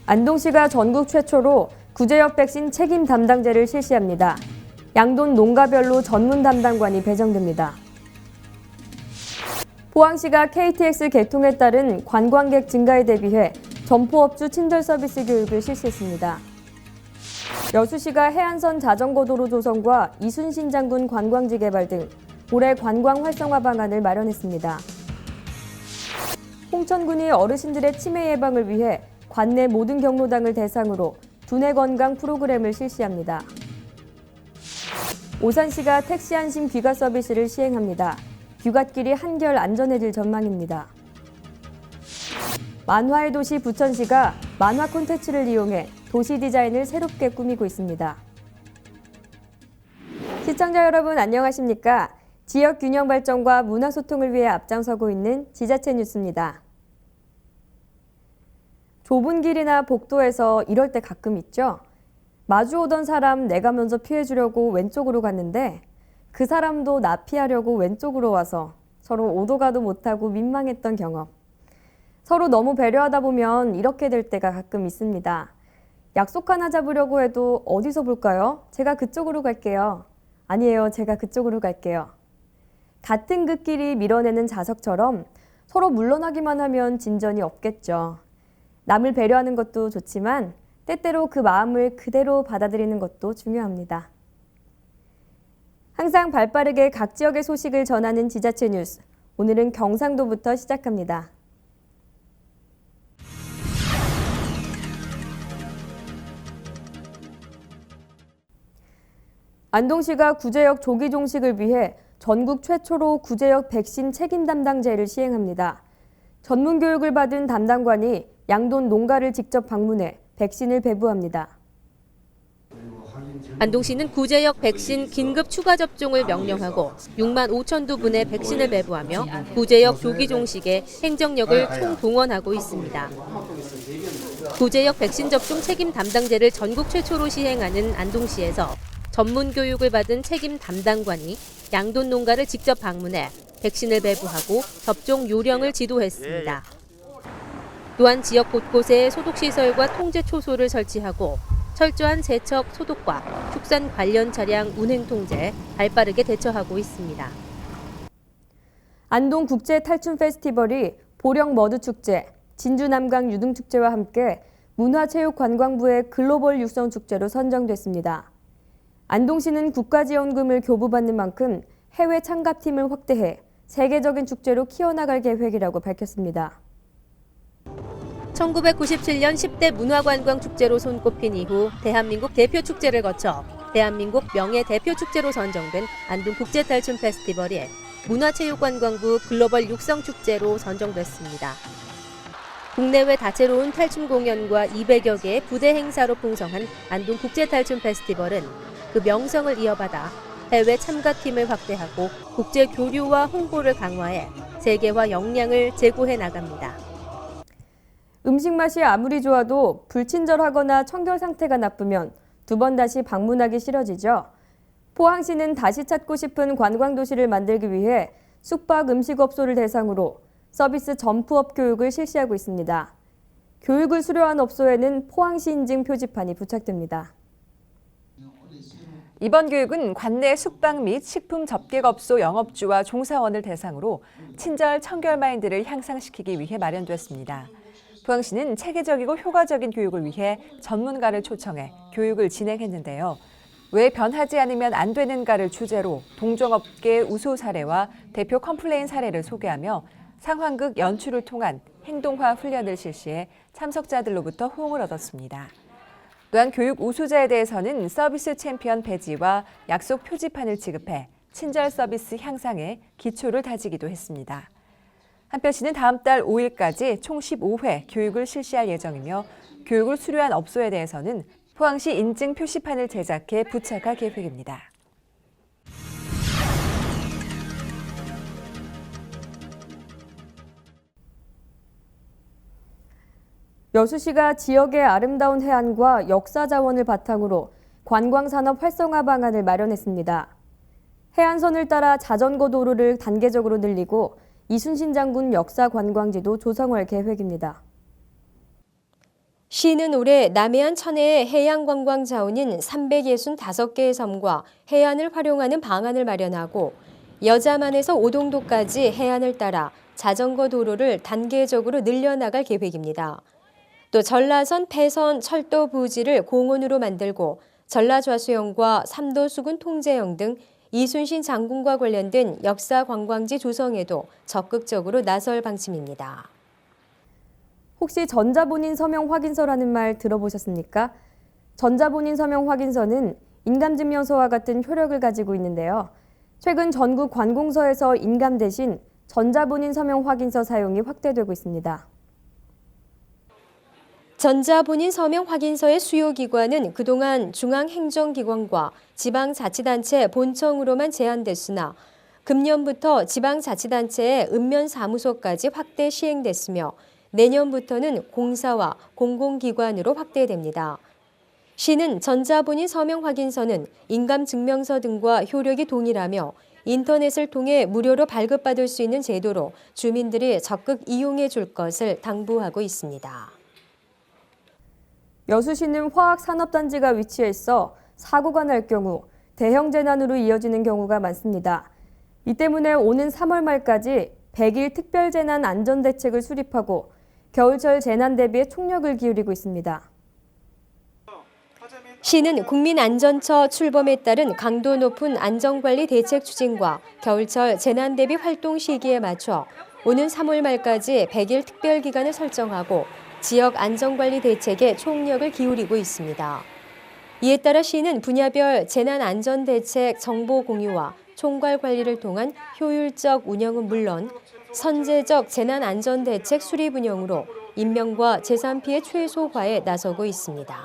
안동시가 전국 최초로 구제역 백신 책임 담당제를 실시합니다. 양돈 농가별로 전문 담당관이 배정됩니다. 포항시가 KTX 개통에 따른 관광객 증가에 대비해 점포업주 친절 서비스 교육을 실시했습니다. 여수시가 해안선 자전거도로 조성과 이순신 장군 관광지 개발 등 올해 관광 활성화 방안을 마련했습니다. 홍천군이 어르신들의 치매 예방을 위해 관내 모든 경로당을 대상으로 두뇌 건강 프로그램을 실시합니다. 오산시가 택시 안심 귀가 서비스를 시행합니다. 귀갓길이 한결 안전해질 전망입니다. 만화의 도시 부천시가 만화 콘텐츠를 이용해 도시 디자인을 새롭게 꾸미고 있습니다. 시청자 여러분 안녕하십니까? 지역 균형 발전과 문화 소통을 위해 앞장서고 있는 지자체 뉴스입니다. 좁은 길이나 복도에서 이럴 때 가끔 있죠? 마주오던 사람 내가 먼저 피해주려고 왼쪽으로 갔는데 그 사람도 나 피하려고 왼쪽으로 와서 서로 오도 가도 못하고 민망했던 경험. 서로 너무 배려하다 보면 이렇게 될 때가 가끔 있습니다. 약속 하나 잡으려고 해도 어디서 볼까요? 제가 그쪽으로 갈게요. 아니에요, 제가 그쪽으로 갈게요. 같은 그 길이 밀어내는 자석처럼 서로 물러나기만 하면 진전이 없겠죠. 남을 배려하는 것도 좋지만 때때로 그 마음을 그대로 받아들이는 것도 중요합니다. 항상 발빠르게 각 지역의 소식을 전하는 지자체 뉴스. 오늘은 경상도부터 시작합니다. 안동시가 구제역 조기 종식을 위해 전국 최초로 구제역 백신 책임 담당제를 시행합니다. 전문 교육을 받은 담당관이 양돈 농가를 직접 방문해 백신을 배부합니다. 안동시는 구제역 백신 긴급 추가 접종을 명령하고 6만 5천 두 분의 백신을 배부하며 구제역 조기 종식에 행정력을 총동원하고 있습니다. 구제역 백신 접종 책임 담당제를 전국 최초로 시행하는 안동시에서 전문 교육을 받은 책임 담당관이 양돈 농가를 직접 방문해 백신을 배부하고 접종 요령을 지도했습니다. 또한 지역 곳곳에 소독시설과 통제 초소를 설치하고 철저한 세척, 소독과 축산 관련 차량 운행 통제에 발빠르게 대처하고 있습니다. 안동 국제 탈춤 페스티벌이 보령 머드축제, 진주 남강 유등축제와 함께 문화체육관광부의 글로벌 육성축제로 선정됐습니다. 안동시는 국가지원금을 교부받는 만큼 해외 참가팀을 확대해 세계적인 축제로 키워나갈 계획이라고 밝혔습니다. 1997년 10대 문화관광축제로 손꼽힌 이후 대한민국 대표축제를 거쳐 대한민국 명예대표축제로 선정된 안동국제탈춤 페스티벌이 문화체육관광부 글로벌 육성축제로 선정됐습니다. 국내외 다채로운 탈춤 공연과 200여 개의 부대 행사로 풍성한 안동국제탈춤 페스티벌은 그 명성을 이어받아 해외 참가팀을 확대하고 국제 교류와 홍보를 강화해 세계화 역량을 제고해 나갑니다. 음식 맛이 아무리 좋아도 불친절하거나 청결 상태가 나쁘면 두 번 다시 방문하기 싫어지죠. 포항시는 다시 찾고 싶은 관광도시를 만들기 위해 숙박 음식업소를 대상으로 서비스 점프업 교육을 실시하고 있습니다. 교육을 수료한 업소에는 포항시 인증 표지판이 부착됩니다. 이번 교육은 관내 숙박 및 식품 접객업소 영업주와 종사원을 대상으로 친절 청결 마인드를 향상시키기 위해 마련됐습니다. 포항시는 체계적이고 효과적인 교육을 위해 전문가를 초청해 교육을 진행했는데요. 왜 변하지 않으면 안 되는가를 주제로 동종업계 우수 사례와 대표 컴플레인 사례를 소개하며 상황극 연출을 통한 행동화 훈련을 실시해 참석자들로부터 호응을 얻었습니다. 또한 교육 우수자에 대해서는 서비스 챔피언 배지와 약속 표지판을 지급해 친절 서비스 향상에 기초를 다지기도 했습니다. 한편 시는 다음 달 5일까지 총 15회 교육을 실시할 예정이며 교육을 수료한 업소에 대해서는 포항시 인증 표시판을 제작해 부착할 계획입니다. 여수시가 지역의 아름다운 해안과 역사 자원을 바탕으로 관광산업 활성화 방안을 마련했습니다. 해안선을 따라 자전거 도로를 단계적으로 늘리고 이순신 장군 역사 관광지도 조성할 계획입니다. 시는 올해 남해안 천혜의 해양관광 자원인 365개의 섬과 해안을 활용하는 방안을 마련하고 여자만에서 오동도까지 해안을 따라 자전거 도로를 단계적으로 늘려나갈 계획입니다. 또 전라선 폐선 철도 부지를 공원으로 만들고 전라좌수영과 삼도수군 통제영 등 이순신 장군과 관련된 역사 관광지 조성에도 적극적으로 나설 방침입니다. 혹시 전자본인 서명 확인서라는 말 들어보셨습니까? 전자본인 서명 확인서는 인감증명서와 같은 효력을 가지고 있는데요. 최근 전국 관공서에서 인감 대신 전자본인 서명 확인서 사용이 확대되고 있습니다. 전자본인 서명 확인서의 수요 기관은 그동안 중앙행정기관과 지방자치단체 본청으로만 제한됐으나 금년부터 지방자치단체의 읍면사무소까지 확대 시행됐으며 내년부터는 공사와 공공기관으로 확대됩니다. 시는 전자본인 서명 확인서는 인감증명서 등과 효력이 동일하며 인터넷을 통해 무료로 발급받을 수 있는 제도로 주민들이 적극 이용해 줄 것을 당부하고 있습니다. 여수시는 화학산업단지가 위치해 있어 사고가 날 경우 대형 재난으로 이어지는 경우가 많습니다. 이 때문에 오는 3월 말까지 100일 특별재난 안전대책을 수립하고 겨울철 재난 대비에 총력을 기울이고 있습니다. 시는 국민안전처 출범에 따른 강도 높은 안전관리 대책 추진과 겨울철 재난 대비 활동 시기에 맞춰 오는 3월 말까지 100일 특별기간을 설정하고 지역 안전관리 대책에 총력을 기울이고 있습니다. 이에 따라 시는 분야별 재난안전대책 정보 공유와 총괄 관리를 통한 효율적 운영은 물론 선제적 재난안전대책 수립 운영으로 인명과 재산 피해 최소화에 나서고 있습니다.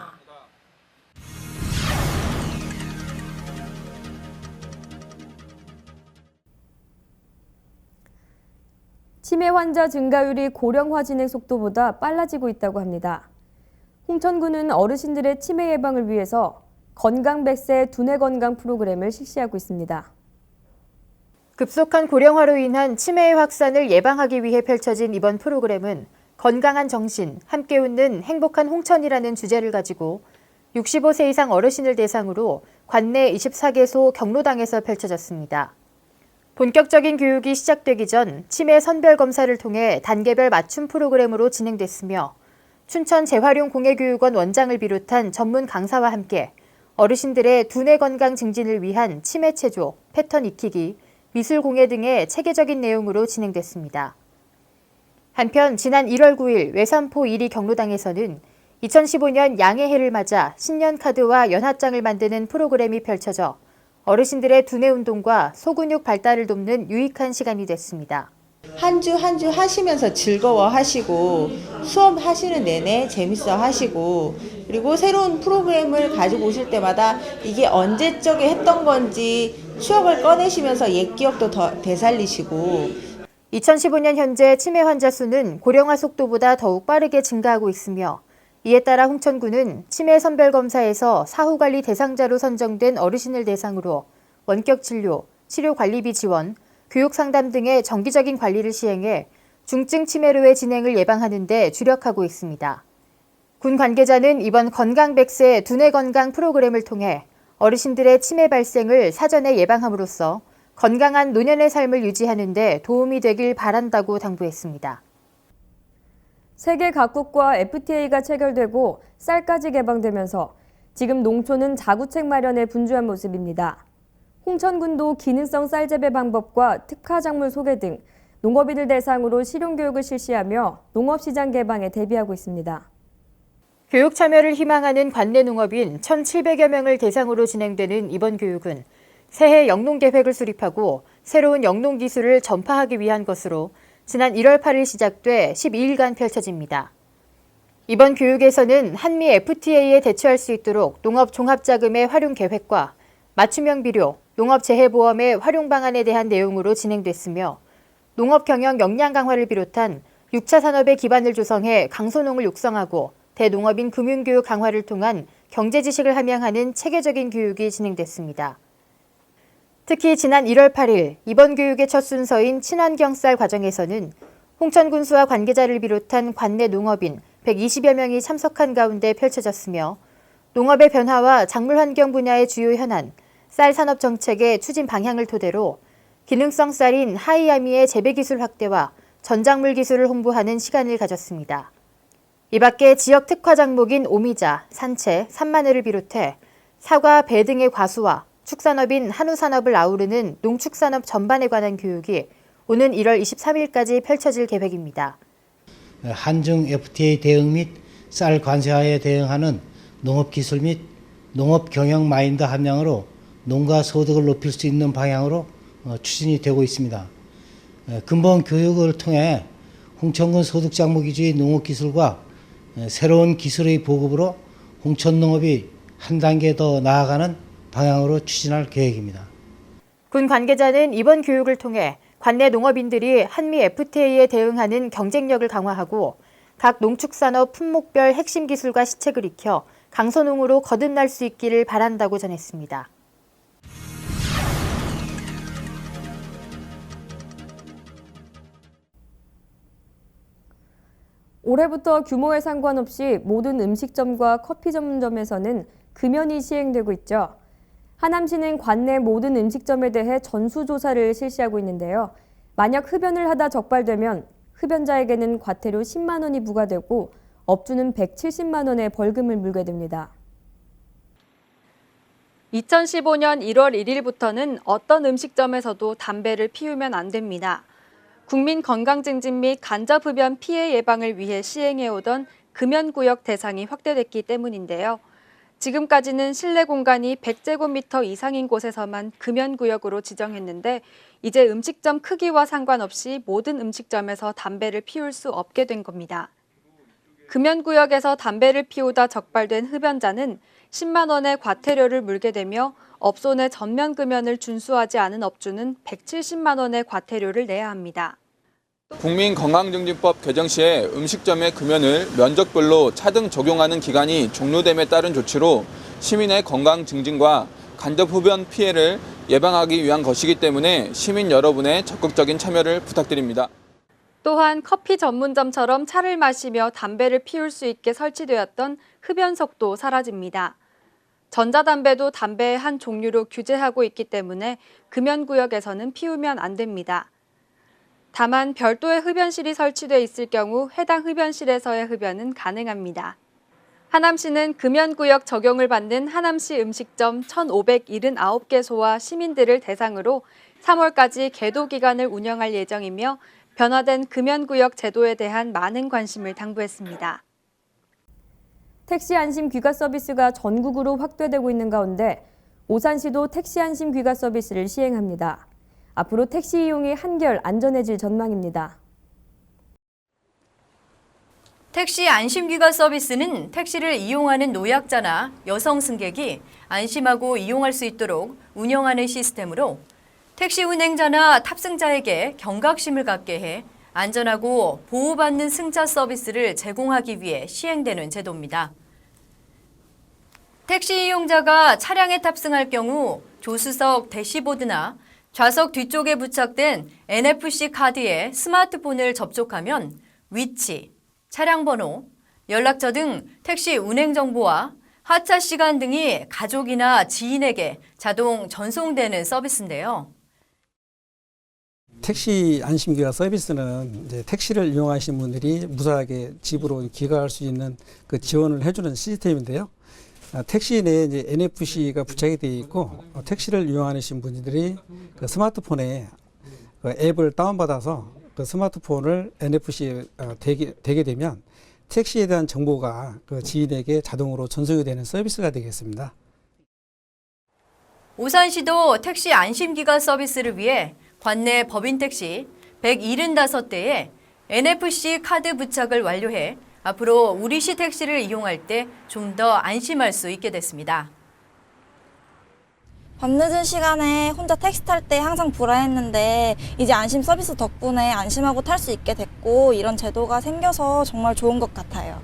치매 환자 증가율이 고령화 진행 속도보다 빨라지고 있다고 합니다. 홍천군은 어르신들의 치매 예방을 위해서 건강 100세 두뇌 건강 프로그램을 실시하고 있습니다. 급속한 고령화로 인한 치매의 확산을 예방하기 위해 펼쳐진 이번 프로그램은 건강한 정신, 함께 웃는 행복한 홍천이라는 주제를 가지고 65세 이상 어르신을 대상으로 관내 24개소 경로당에서 펼쳐졌습니다. 본격적인 교육이 시작되기 전 치매 선별 검사를 통해 단계별 맞춤 프로그램으로 진행됐으며 춘천 재활용공예교육원 원장을 비롯한 전문 강사와 함께 어르신들의 두뇌 건강 증진을 위한 치매 체조, 패턴 익히기, 미술 공예 등의 체계적인 내용으로 진행됐습니다. 한편 지난 1월 9일 외삼포 1리 경로당에서는 2015년 양의 해를 맞아 신년 카드와 연하장을 만드는 프로그램이 펼쳐져 어르신들의 두뇌 운동과 소근육 발달을 돕는 유익한 시간이 됐습니다. 한 주 한 주 하시면서 즐거워하시고 수업하시는 내내 재밌어 하시고 그리고 새로운 프로그램을 가지고 오실 때마다 이게 언제적에 했던 건지 추억을 꺼내시면서 옛 기억도 더 되살리시고 2015년 현재 치매 환자 수는 고령화 속도보다 더욱 빠르게 증가하고 있으며 이에 따라 홍천군은 치매 선별 검사에서 사후관리 대상자로 선정된 어르신을 대상으로 원격 진료, 치료 관리비 지원, 교육 상담 등의 정기적인 관리를 시행해 중증 치매로의 진행을 예방하는 데 주력하고 있습니다. 군 관계자는 이번 건강 100세 두뇌 건강 프로그램을 통해 어르신들의 치매 발생을 사전에 예방함으로써 건강한 노년의 삶을 유지하는 데 도움이 되길 바란다고 당부했습니다. 세계 각국과 FTA가 체결되고 쌀까지 개방되면서 지금 농촌은 자구책 마련에 분주한 모습입니다. 홍천군도 기능성 쌀 재배 방법과 특화 작물 소개 등 농업인을 대상으로 실용교육을 실시하며 농업시장 개방에 대비하고 있습니다. 교육 참여를 희망하는 관내 농업인 1,700여 명을 대상으로 진행되는 이번 교육은 새해 영농계획을 수립하고 새로운 영농기술을 전파하기 위한 것으로 지난 1월 8일 시작돼 12일간 펼쳐집니다. 이번 교육에서는 한미 FTA에 대처할 수 있도록 농업 종합자금의 활용 계획과 맞춤형 비료, 농업재해보험의 활용 방안에 대한 내용으로 진행됐으며 농업 경영 역량 강화를 비롯한 6차 산업의 기반을 조성해 강소농을 육성하고 대농업인 금융교육 강화를 통한 경제지식을 함양하는 체계적인 교육이 진행됐습니다. 특히 지난 1월 8일 이번 교육의 첫 순서인 친환경쌀 과정에서는 홍천군수와 관계자를 비롯한 관내 농업인 120여 명이 참석한 가운데 펼쳐졌으며 농업의 변화와 작물 환경 분야의 주요 현안, 쌀 산업 정책의 추진 방향을 토대로 기능성 쌀인 하이아미의 재배 기술 확대와 전작물 기술을 홍보하는 시간을 가졌습니다. 이 밖에 지역 특화 작목인 오미자, 산채, 산마늘을 비롯해 사과, 배 등의 과수와 축산업인 한우산업을 아우르는 농축산업 전반에 관한 교육이 오는 1월 23일까지 펼쳐질 계획입니다. 한중 FTA 대응 및 쌀 관세화에 대응하는 농업기술 및 농업경영 마인드 함량으로 농가 소득을 높일 수 있는 방향으로 추진이 되고 있습니다. 근본 교육을 통해 홍천군 소득작목 위주의 농업기술과 새로운 기술의 보급으로 홍천농업이 한 단계 더 나아가는 방향으로 추진할 계획입니다. 군 관계자는 이번 교육을 통해 관내 농업인들이 한미 FTA에 대응하는 경쟁력을 강화하고 각 농축산업 품목별 핵심 기술과 시책을 익혀 강선홍으로 거듭날 수 있기를 바란다고 전했습니다. 올해부터 규모에 상관없이 모든 음식점과 커피 전문점에서는 금연이 시행되고 있죠. 하남시는 관내 모든 음식점에 대해 전수조사를 실시하고 있는데요. 만약 흡연을 하다 적발되면 흡연자에게는 과태료 10만 원이 부과되고 업주는 170만 원의 벌금을 물게 됩니다. 2015년 1월 1일부터는 어떤 음식점에서도 담배를 피우면 안 됩니다. 국민 건강 증진 및 간접 흡연 피해 예방을 위해 시행해오던 금연구역 대상이 확대됐기 때문인데요. 지금까지는 실내 공간이 100제곱미터 이상인 곳에서만 금연구역으로 지정했는데 이제 음식점 크기와 상관없이 모든 음식점에서 담배를 피울 수 없게 된 겁니다. 금연구역에서 담배를 피우다 적발된 흡연자는 10만 원의 과태료를 물게 되며 업소 내 전면 금연을 준수하지 않은 업주는 170만 원의 과태료를 내야 합니다. 국민건강증진법 개정 시에 음식점의 금연을 면적별로 차등 적용하는 기간이 종료됨에 따른 조치로 시민의 건강 증진과 간접 흡연 피해를 예방하기 위한 것이기 때문에 시민 여러분의 적극적인 참여를 부탁드립니다. 또한 커피 전문점처럼 차를 마시며 담배를 피울 수 있게 설치되었던 흡연석도 사라집니다. 전자담배도 담배의 한 종류로 규제하고 있기 때문에 금연구역에서는 피우면 안 됩니다. 다만 별도의 흡연실이 설치돼 있을 경우 해당 흡연실에서의 흡연은 가능합니다. 하남시는 금연구역 적용을 받는 하남시 음식점 1,579개소와 시민들을 대상으로 3월까지 계도 기간을 운영할 예정이며 변화된 금연구역 제도에 대한 많은 관심을 당부했습니다. 택시 안심 귀가 서비스가 전국으로 확대되고 있는 가운데 오산시도 택시 안심 귀가 서비스를 시행합니다. 앞으로 택시 이용이 한결 안전해질 전망입니다. 택시 안심귀가 서비스는 택시를 이용하는 노약자나 여성 승객이 안심하고 이용할 수 있도록 운영하는 시스템으로 택시 운행자나 탑승자에게 경각심을 갖게 해 안전하고 보호받는 승차 서비스를 제공하기 위해 시행되는 제도입니다. 택시 이용자가 차량에 탑승할 경우 조수석 대시보드나 좌석 뒤쪽에 부착된 NFC 카드에 스마트폰을 접촉하면 위치, 차량 번호, 연락처 등 택시 운행 정보와 하차 시간 등이 가족이나 지인에게 자동 전송되는 서비스인데요. 택시 안심귀가 서비스는 이제 택시를 이용하시는 분들이 무사하게 집으로 귀가할 수 있는 그 지원을 해주는 시스템인데요. 택시 내에 이제 NFC가 부착이 되어 있고 택시를 이용하시는 분들이 그 스마트폰에 그 앱을 다운받아서 그 스마트폰을 NFC에 대게 되면 택시에 대한 정보가 그 지인에게 자동으로 전송이 되는 서비스가 되겠습니다. 오산시도 택시 안심기가 서비스를 위해 관내 법인 택시 175대에 NFC 카드 부착을 완료해 앞으로 우리시 택시를 이용할 때 좀 더 안심할 수 있게 됐습니다. 밤늦은 시간에 혼자 택시 탈 때 항상 불안했는데 이제 안심 서비스 덕분에 안심하고 탈 수 있게 됐고 이런 제도가 생겨서 정말 좋은 것 같아요.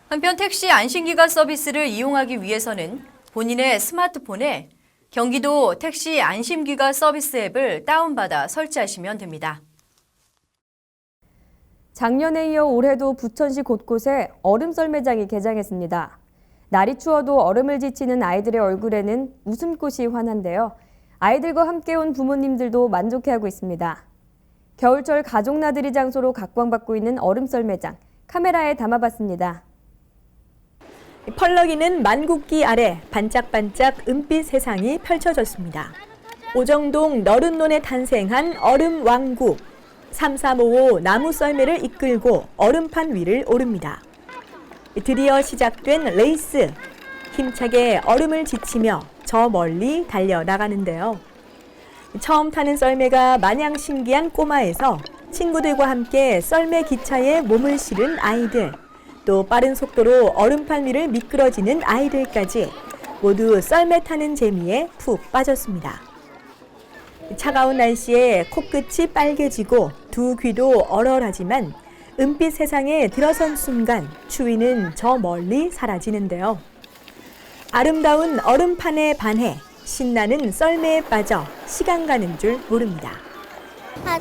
한편 택시 안심기가 서비스를 이용하기 위해서는 본인의 스마트폰에 경기도 택시 안심기가 서비스 앱을 다운받아 설치하시면 됩니다. 작년에 이어 올해도 부천시 곳곳에 얼음 썰매장이 개장했습니다. 날이 추워도 얼음을 지치는 아이들의 얼굴에는 웃음꽃이 환한데요. 아이들과 함께 온 부모님들도 만족해하고 있습니다. 겨울철 가족 나들이 장소로 각광받고 있는 얼음 썰매장, 카메라에 담아봤습니다. 펄럭이는 만국기 아래 반짝반짝 은빛 세상이 펼쳐졌습니다. 오정동 너른논에 탄생한 얼음 왕국. 3355 나무 썰매를 이끌고 얼음판 위를 오릅니다. 드디어 시작된 레이스. 힘차게 얼음을 지치며 저 멀리 달려나가는데요. 처음 타는 썰매가 마냥 신기한 꼬마에서 친구들과 함께 썰매 기차에 몸을 실은 아이들, 또 빠른 속도로 얼음판 위를 미끄러지는 아이들까지 모두 썰매 타는 재미에 푹 빠졌습니다. 차가운 날씨에 코끝이 빨개지고 두 귀도 얼얼하지만 은빛 세상에 들어선 순간 추위는 저 멀리 사라지는데요. 아름다운 얼음판에 반해 신나는 썰매에 빠져 시간 가는 줄 모릅니다.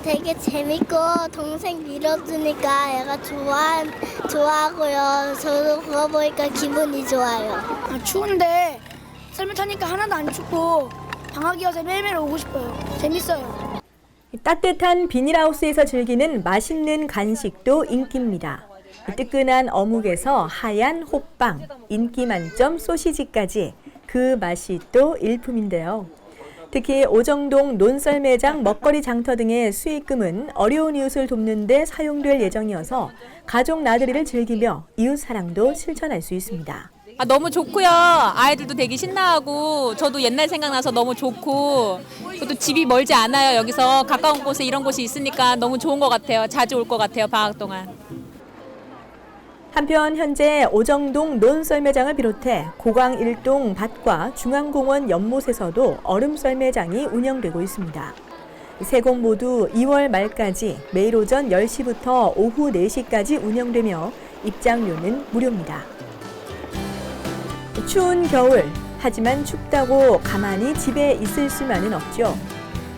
되게 재밌고 동생 밀어주니까 애가 좋아하고요. 저도 그거 보니까 기분이 좋아요. 추운데 썰매 타니까 하나도 안 춥고 방학이어서 매일매일 오고 싶어요. 재밌어요. 따뜻한 비닐하우스에서 즐기는 맛있는 간식도 인기입니다. 뜨끈한 어묵에서 하얀 호빵, 인기 만점 소시지까지 그 맛이 또 일품인데요. 특히 오정동 논썰매장 먹거리 장터 등의 수익금은 어려운 이웃을 돕는 데 사용될 예정이어서 가족 나들이를 즐기며 이웃 사랑도 실천할 수 있습니다. 너무 좋고요. 아이들도 되게 신나하고 저도 옛날 생각나서 너무 좋고 또 집이 멀지 않아요. 여기서 가까운 곳에 이런 곳이 있으니까 너무 좋은 것 같아요. 자주 올 것 같아요. 방학 동안. 한편 현재 오정동 논썰매장을 비롯해 고강 1동 밭과 중앙공원 연못에서도 얼음 썰매장이 운영되고 있습니다. 세 곳 모두 2월 말까지 매일 오전 10시부터 오후 4시까지 운영되며 입장료는 무료입니다. 추운 겨울, 하지만 춥다고 가만히 집에 있을 수만은 없죠.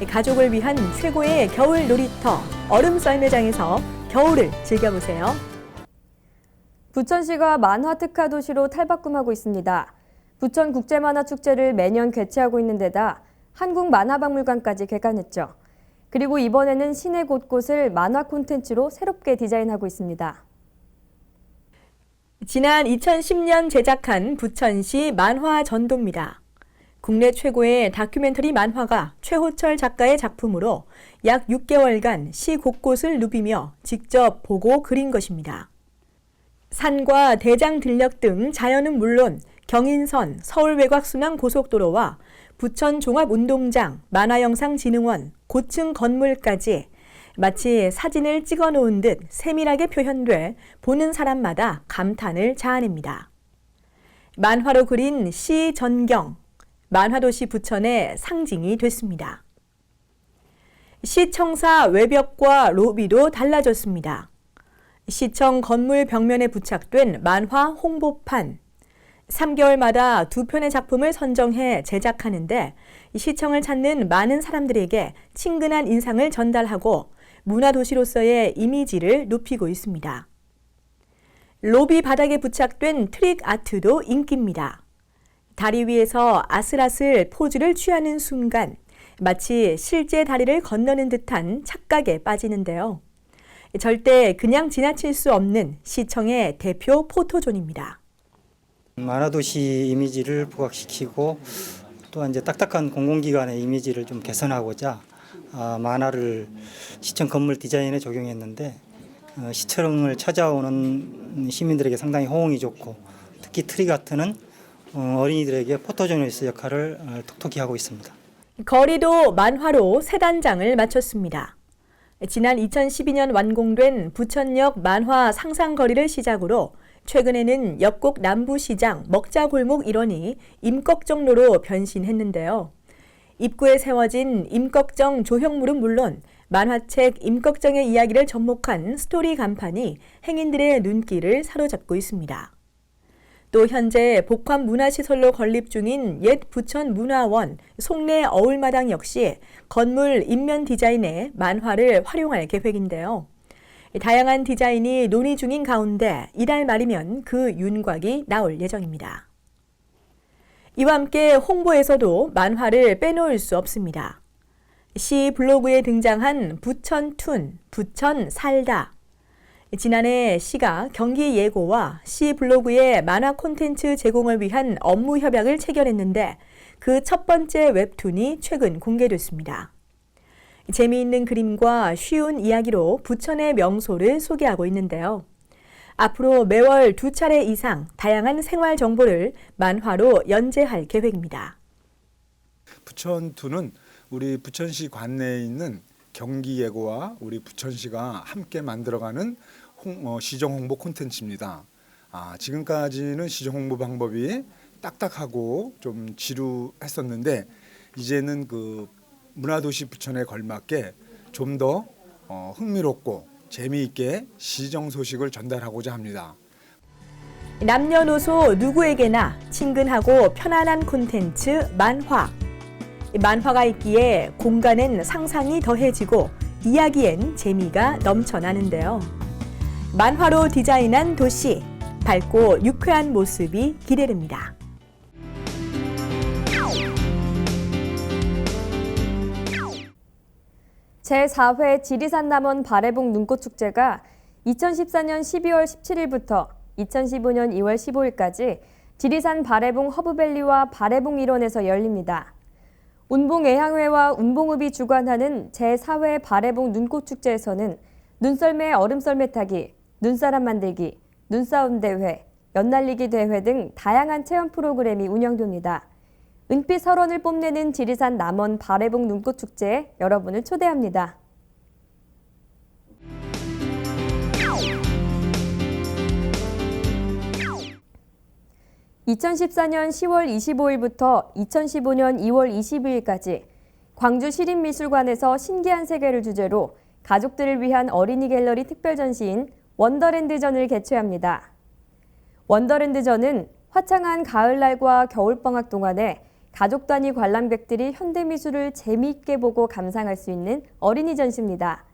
가족을 위한 최고의 겨울 놀이터 얼음 썰매장에서 겨울을 즐겨보세요. 부천시가 만화 특화 도시로 탈바꿈하고 있습니다. 부천 국제만화축제를 매년 개최하고 있는 데다 한국만화박물관까지 개관했죠. 그리고 이번에는 시내 곳곳을 만화 콘텐츠로 새롭게 디자인하고 있습니다. 지난 2010년 제작한 부천시 만화 전도입니다. 국내 최고의 다큐멘터리 만화가 최호철 작가의 작품으로 약 6개월간 시 곳곳을 누비며 직접 보고 그린 것입니다. 산과 대장 들녘 등 자연은 물론 경인선, 서울외곽순환 고속도로와 부천 종합운동장, 만화영상진흥원, 고층 건물까지 마치 사진을 찍어놓은 듯 세밀하게 표현돼 보는 사람마다 감탄을 자아냅니다. 만화로 그린 시 전경, 만화도시 부천의 상징이 됐습니다. 시청사 외벽과 로비도 달라졌습니다. 시청 건물 벽면에 부착된 만화 홍보판, 3개월마다 2편의 작품을 선정해 제작하는데 시청을 찾는 많은 사람들에게 친근한 인상을 전달하고 문화도시로서의 이미지를 높이고 있습니다. 로비 바닥에 부착된 트릭 아트도 인기입니다. 다리 위에서 아슬아슬 포즈를 취하는 순간 마치 실제 다리를 건너는 듯한 착각에 빠지는데요. 절대 그냥 지나칠 수 없는 시청의 대표 포토존입니다. 만화도시 이미지를 부각시키고 또한 이제 딱딱한 공공기관의 이미지를 좀 개선하고자 만화를 시청 건물 디자인에 적용했는데 시청을 찾아오는 시민들에게 상당히 호응이 좋고 특히 트릭 아트는 어린이들에게 포토존으로서 역할을 톡톡히 하고 있습니다. 거리도 만화로 세 단장을 마쳤습니다. 지난 2012년 완공된 부천역 만화 상상거리를 시작으로 최근에는 옆곡 남부시장 먹자골목 일원이 임꺽정로로 변신했는데요. 입구에 세워진 임꺽정 조형물은 물론 만화책 임꺽정의 이야기를 접목한 스토리 간판이 행인들의 눈길을 사로잡고 있습니다. 또 현재 복합 문화시설로 건립 중인 옛 부천문화원 송내 어울마당 역시 건물 인면 디자인에 만화를 활용할 계획인데요. 다양한 디자인이 논의 중인 가운데 이달 말이면 그 윤곽이 나올 예정입니다. 이와 함께 홍보에서도 만화를 빼놓을 수 없습니다. 시 블로그에 등장한 부천툰, 부천살다. 지난해 시가 경기 예고와 시 블로그의 만화 콘텐츠 제공을 위한 업무 협약을 체결했는데 그 첫 번째 웹툰이 최근 공개됐습니다. 재미있는 그림과 쉬운 이야기로 부천의 명소를 소개하고 있는데요. 앞으로 매월 2차례 이상 다양한 생활 정보를 만화로 연재할 계획입니다. 부천투는 우리 부천시 관내에 있는 경기예고와 우리 부천시가 함께 만들어가는 시정홍보 콘텐츠입니다. 지금까지는 시정홍보 방법이 딱딱하고 좀 지루했었는데 이제는 그 문화도시 부천에 걸맞게 좀 더 흥미롭고 재미있게 시정 소식을 전달하고자 합니다. 남녀노소 누구에게나 친근하고 편안한 콘텐츠 만화. 만화가 있기에 공간엔 상상이 더해지고 이야기엔 재미가 넘쳐나는데요. 만화로 디자인한 도시, 밝고 유쾌한 모습이 기대됩니다. 제4회 지리산 남원 바래봉 눈꽃축제가 2014년 12월 17일부터 2015년 2월 15일까지 지리산 바래봉 허브밸리와 바래봉 일원에서 열립니다. 운봉애향회와 운봉읍이 주관하는 제4회 바래봉 눈꽃축제에서는 눈썰매 얼음썰매 타기, 눈사람 만들기, 눈싸움 대회, 연날리기 대회 등 다양한 체험 프로그램이 운영됩니다. 은빛 설원을 뽐내는 지리산 남원 바래봉 눈꽃축제에 여러분을 초대합니다. (2014년 10월 25일부터 2015년 2월 22일까지) 광주시립미술관에서 신기한 세계를 주제로 가족들을 위한 어린이 갤러리 특별 전시인 원더랜드전을 개최합니다. 원더랜드전은 화창한 가을날과 겨울방학 동안에 가족 단위 관람객들이 현대미술을 재미있게 보고 감상할 수 있는 어린이 전시입니다.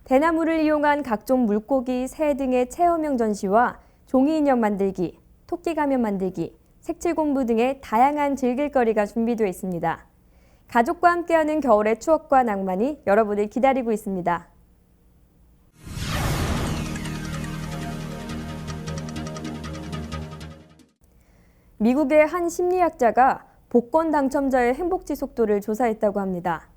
대나무를 이용한 각종 물고기, 새 등의 체험형 전시와 종이인형 만들기, 토끼 가면 만들기, 색칠 공부 등의 다양한 즐길거리가 준비되어 있습니다. 가족과 함께하는 겨울의 추억과 낭만이 여러분을 기다리고 있습니다. 미국의 한 심리학자가 복권 당첨자의 행복 지속도를 조사했다고 합니다.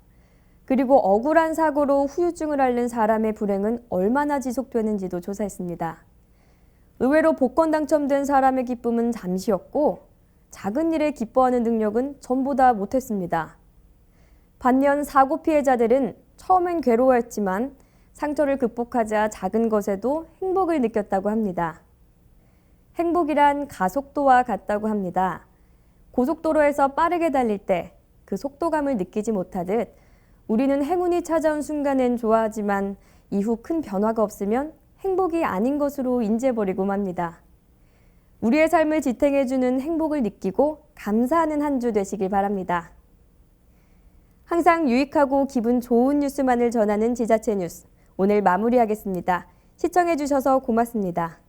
그리고 억울한 사고로 후유증을 앓는 사람의 불행은 얼마나 지속되는지도 조사했습니다. 의외로 복권 당첨된 사람의 기쁨은 잠시였고 작은 일에 기뻐하는 능력은 전보다 못했습니다. 반면 사고 피해자들은 처음엔 괴로워했지만 상처를 극복하자 작은 것에도 행복을 느꼈다고 합니다. 행복이란 가속도와 같다고 합니다. 고속도로에서 빠르게 달릴 때 그 속도감을 느끼지 못하듯 우리는 행운이 찾아온 순간엔 좋아하지만 이후 큰 변화가 없으면 행복이 아닌 것으로 인지해버리고 맙니다. 우리의 삶을 지탱해주는 행복을 느끼고 감사하는 한 주 되시길 바랍니다. 항상 유익하고 기분 좋은 뉴스만을 전하는 지자체 뉴스, 오늘 마무리하겠습니다. 시청해주셔서 고맙습니다.